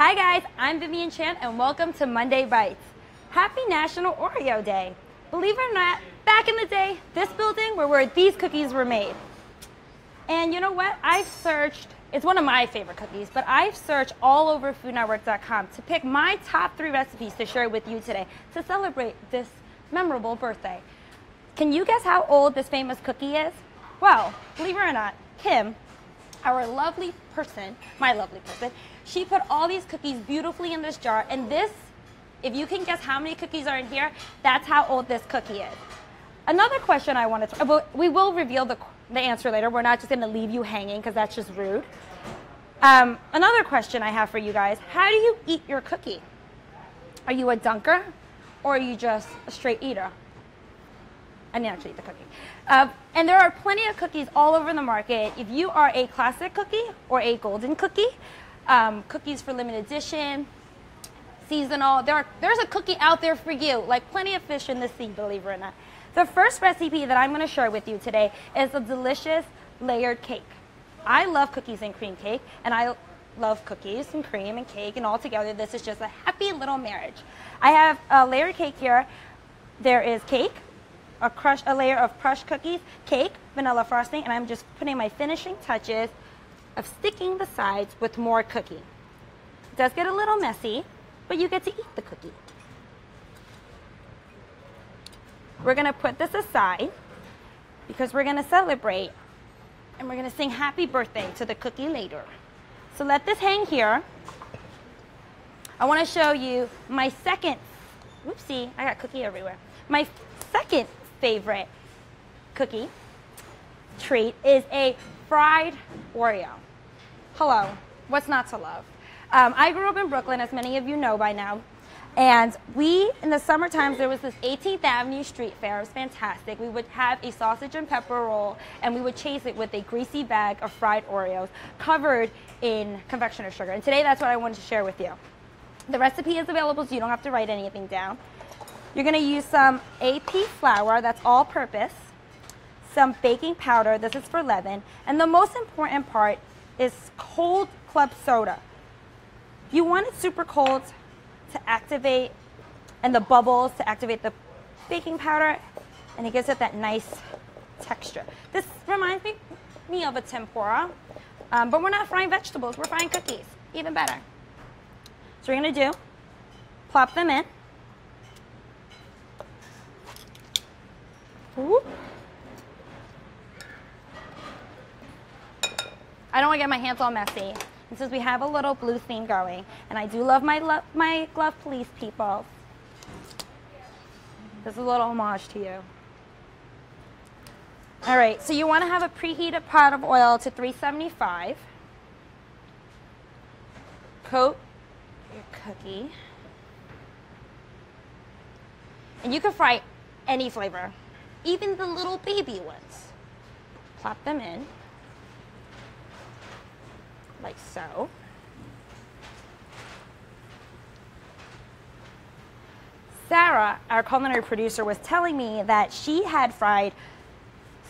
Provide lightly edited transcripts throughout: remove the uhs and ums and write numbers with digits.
Hi guys, I'm Vivian Chan and welcome to Monday Bites. Happy National Oreo Day. Believe it or not, back in the day, this building were where these cookies were made. And you know what? I've searched, it's one of my favorite cookies, but I've searched all over foodnetwork.com to pick my top 3 recipes to share with you today to celebrate this memorable birthday. Can you guess how old this famous cookie is? Well, believe it or not, Kim, our lovely person, my lovely person, she put all these cookies beautifully in this jar, and this, if you can guess how many cookies are in here, that's how old this cookie is. Another question I wanted to, we will reveal the answer later. We're not just going to leave you hanging because that's just rude. Another question I have for you guys, how do you eat your cookie? Are you a dunker or are you just a straight eater? I didn't actually eat the cookie. And there are plenty of cookies all over the market. If you are a classic cookie or a golden cookie, cookies for limited edition, seasonal, there's a cookie out there for you, like plenty of fish in the sea, believe it or not. The first recipe that I'm going to share with you today is a delicious layered cake. I love cookies and cream cake, and I love cookies and cream and cake, and all together this is just a happy little marriage. I have a layered cake here. There is cake, a layer of crushed cookies, cake, vanilla frosting, and I'm just putting my finishing touches of sticking the sides with more cookie. It does get a little messy, but you get to eat the cookie. We're going to put this aside because we're going to celebrate and we're going to sing happy birthday to the cookie later. So let this hang here. I want to show you my second, whoopsie, I got cookie everywhere. My second favorite cookie treat is a fried Oreo. Hello, what's not to love? I grew up in Brooklyn, as many of you know by now. And in the summer times, there was this 18th Avenue street fair. It was fantastic. We would have a sausage and pepper roll, and we would chase it with a greasy bag of fried Oreos covered in confectioner sugar. And today, that's what I wanted to share with you. The recipe is available, so you don't have to write anything down. You're going to use some AP flour, that's all-purpose, some baking powder, this is for leaven, and the most important part is cold club soda. You want it super cold to activate, and the bubbles to activate the baking powder, and it gives it that nice texture. This reminds me of a tempura, but we're not frying vegetables, we're frying cookies, even better. So we're going to do, plop them in. Whoop. I don't want to get my hands all messy. And since we have a little blue theme going, and I do love my glove police people, this is a little homage to you. All right, so you want to have a preheated pot of oil to 375. Coat your cookie. And you can fry any flavor, even the little baby ones. Plop them in. Like so. Sarah, our culinary producer, was telling me that she had fried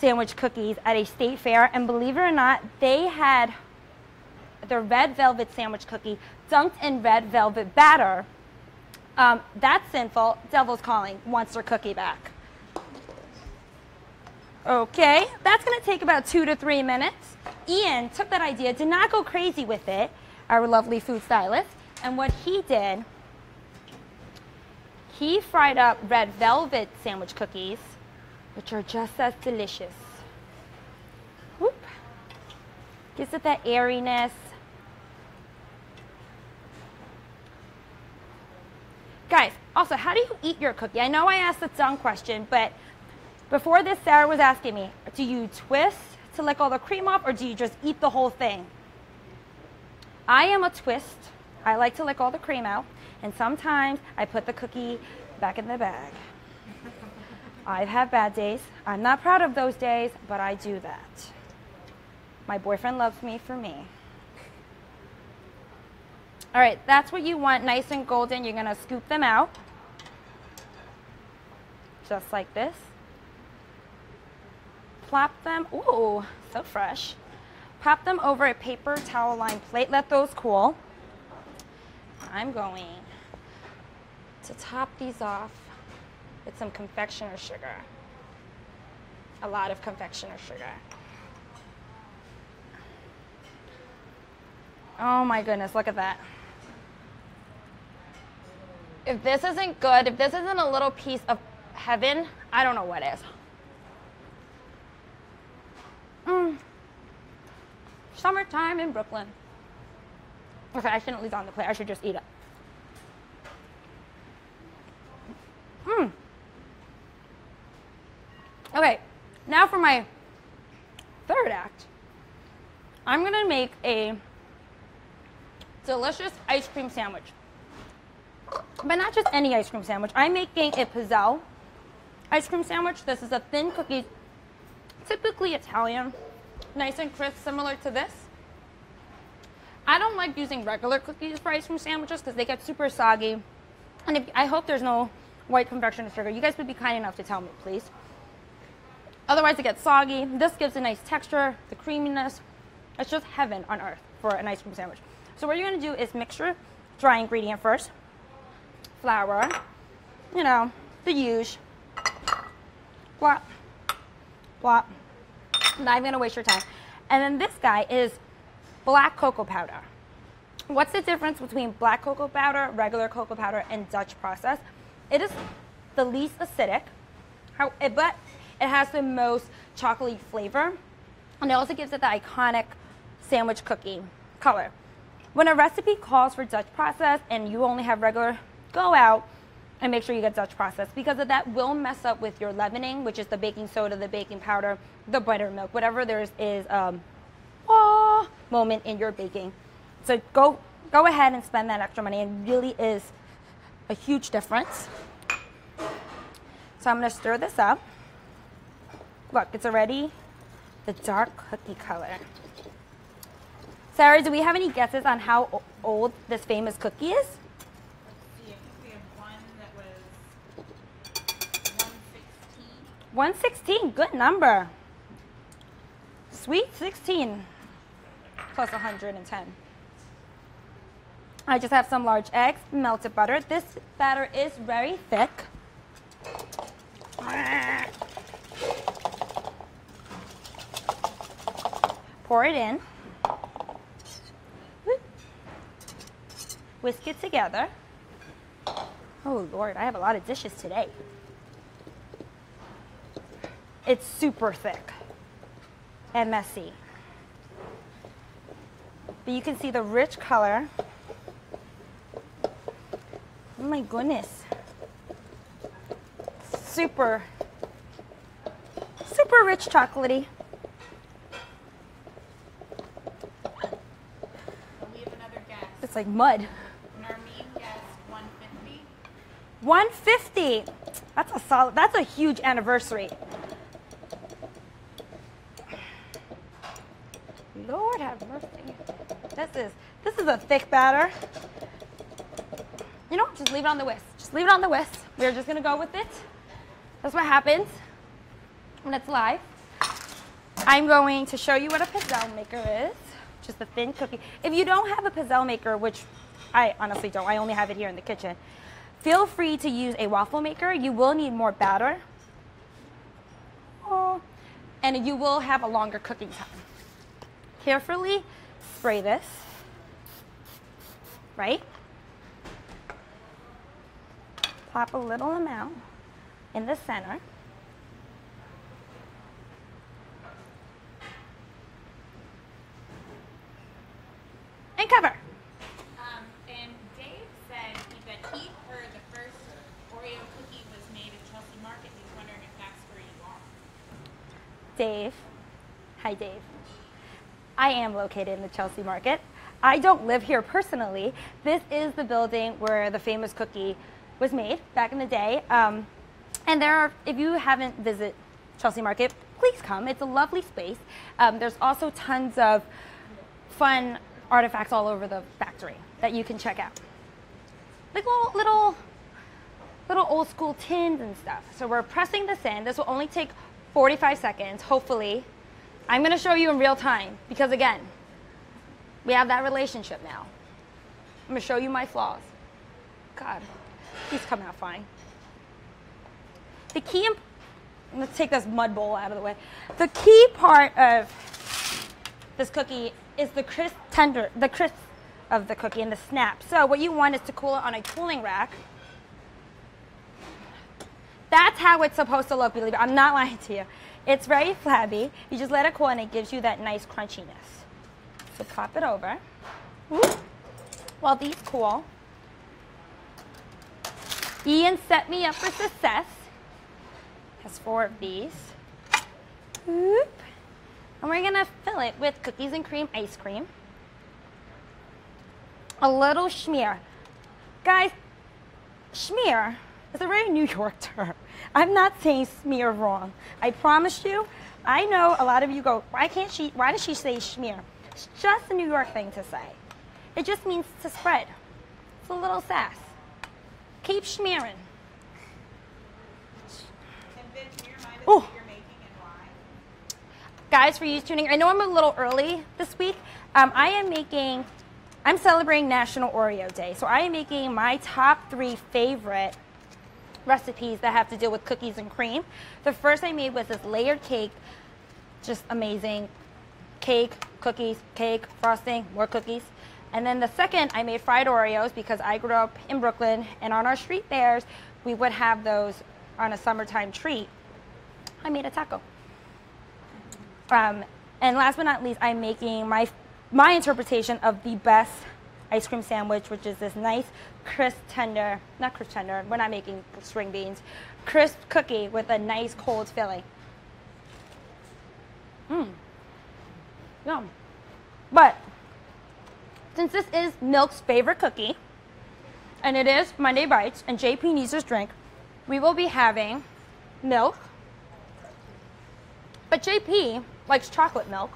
sandwich cookies at a state fair, and believe it or not, they had the red velvet sandwich cookie dunked in red velvet batter. That's sinful. Devil's calling. Wants their cookie back. Okay, that's going to take about 2 to 3 minutes. Ian took that idea, did not go crazy with it, our lovely food stylist, and what he did, he fried up red velvet sandwich cookies, which are just as delicious. Whoop. Gives it that airiness. Guys, also, how do you eat your cookie? I know I asked the dumb question, but before this, Sarah was asking me, do you twist to lick all the cream off, or do you just eat the whole thing? I am a twist. I like to lick all the cream out, and sometimes I put the cookie back in the bag. I've had bad days. I'm not proud of those days, but I do that. My boyfriend loves me for me. All right, that's what you want, nice and golden. You're gonna scoop them out, just like this. Plop them, ooh, so fresh. Pop them over a paper towel lined plate, let those cool. I'm going to top these off with some confectioner sugar. A lot of confectioner sugar. Oh my goodness, look at that. If this isn't good, if this isn't a little piece of heaven, I don't know what is. Summertime in Brooklyn. Okay, I shouldn't leave it on the plate. I should just eat it. Okay, now for my third act. I'm gonna make a delicious ice cream sandwich. But not just any ice cream sandwich. I'm making a Pizzelle ice cream sandwich. This is a thin cookie, typically Italian, nice and crisp, similar to this. I don't like using regular cookies for ice cream sandwiches because they get super soggy. And I hope there's no white confectioner sugar. You guys would be kind enough to tell me, please. Otherwise, it gets soggy. This gives a nice texture, the creaminess. It's just heaven on earth for an ice cream sandwich. So what you're going to do is mix your dry ingredient first. Flour, you know, the usual. Blop, blop. Not even going to waste your time. And then this guy is black cocoa powder. What's the difference between black cocoa powder, regular cocoa powder, and Dutch process? It is the least acidic, but it has the most chocolatey flavor, and it also gives it the iconic sandwich cookie color. When a recipe calls for Dutch process and you only have regular, go out and make sure you get Dutch process, because of that will mess up with your leavening, which is the baking soda, the baking powder, the buttermilk, whatever there is moment in your baking. So go ahead and spend that extra money. It really is a huge difference. So I'm going to stir this up. Look, it's already the dark cookie color. Sarah, do we have any guesses on how old this famous cookie is? Let's see, I think we have one that was 116. 116, good number. Sweet 16 plus 110. I just have some large eggs, melted butter. This batter is very thick. Pour it in. Whisk it together. Oh Lord, I have a lot of dishes today. It's super thick and messy. But you can see the rich color. Oh my goodness. Super rich chocolatey. We have another guess. It's like mud. Narmeen guessed 150. 150. That's a huge anniversary. Lord have mercy. This is a thick batter. You know, just leave it on the whisk. Just leave it on the whisk. We're just gonna go with it. That's what happens when it's live. I'm going to show you what a Pizzelle maker is. Just a thin cookie. If you don't have a Pizzelle maker, which I honestly don't, I only have it here in the kitchen, feel free to use a waffle maker. You will need more batter. And you will have a longer cooking time. Carefully spray this, right? Pop a little amount in the center. And cover. And Dave said that he heard the first Oreo cookie was made at Chelsea Market. He's wondering if that's where you are. Dave. Hi, Dave. I am located in the Chelsea Market. I don't live here personally. This is the building where the famous cookie was made back in the day. And if you haven't visited Chelsea Market, please come. It's a lovely space. There's also tons of fun artifacts all over the factory that you can check out. Like little old school tins and stuff. So we're pressing this in. This will only take 45 seconds, hopefully. I'm gonna show you in real time because again, we have that relationship now. I'm gonna show you my flaws. God, these come out fine. The key, let's take this mud bowl out of the way. The key part of this cookie is the crisp of the cookie and the snap. So what you want is to cool it on a cooling rack. That's how it's supposed to look, believe it. I'm not lying to you. It's very flabby. You just let it cool and it gives you that nice crunchiness. So pop it over. While these cool, Ian set me up for success. Has 4 of these. Oop. And we're gonna fill it with cookies and cream ice cream. A little schmear. Guys, schmear is a very New York term. I'm not saying smear wrong. I promise you, I know a lot of you go, why does she say schmear? It's just a New York thing to say. It just means to spread. It's a little sass. Keep schmearing. Oh. You're making and why? Guys, for you tuning, I know I'm a little early this week. I'm celebrating National Oreo Day. So I am making my top 3 favorite recipes that have to deal with cookies and cream. The first I made was this layered cake, just amazing. Cake, cookies, cake, frosting, more cookies. And then the second, I made fried Oreos because I grew up in Brooklyn, and on our street fairs, we would have those on a summertime treat. I made a taco. And last but not least, I'm making my interpretation of the best ice cream sandwich, which is this nice crisp tender, not crisp tender, we're not making string beans, crisp cookie with a nice cold filling. Yum. But since this is Milk's favorite cookie, and it is Monday Bites, and JP needs his drink, we will be having milk. But JP likes chocolate milk.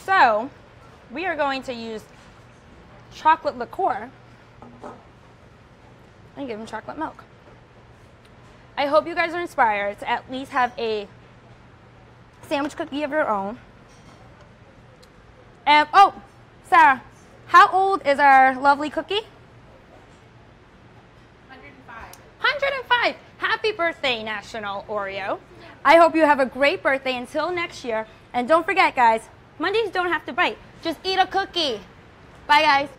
So we are going to use chocolate liqueur and give him chocolate milk. I hope you guys are inspired to at least have a sandwich cookie of your own. And, oh, Sarah, how old is our lovely cookie? 105. 105. Happy birthday, National Oreo. I hope you have a great birthday until next year. And don't forget, guys, Mondays don't have to bite. Just eat a cookie. Bye, guys.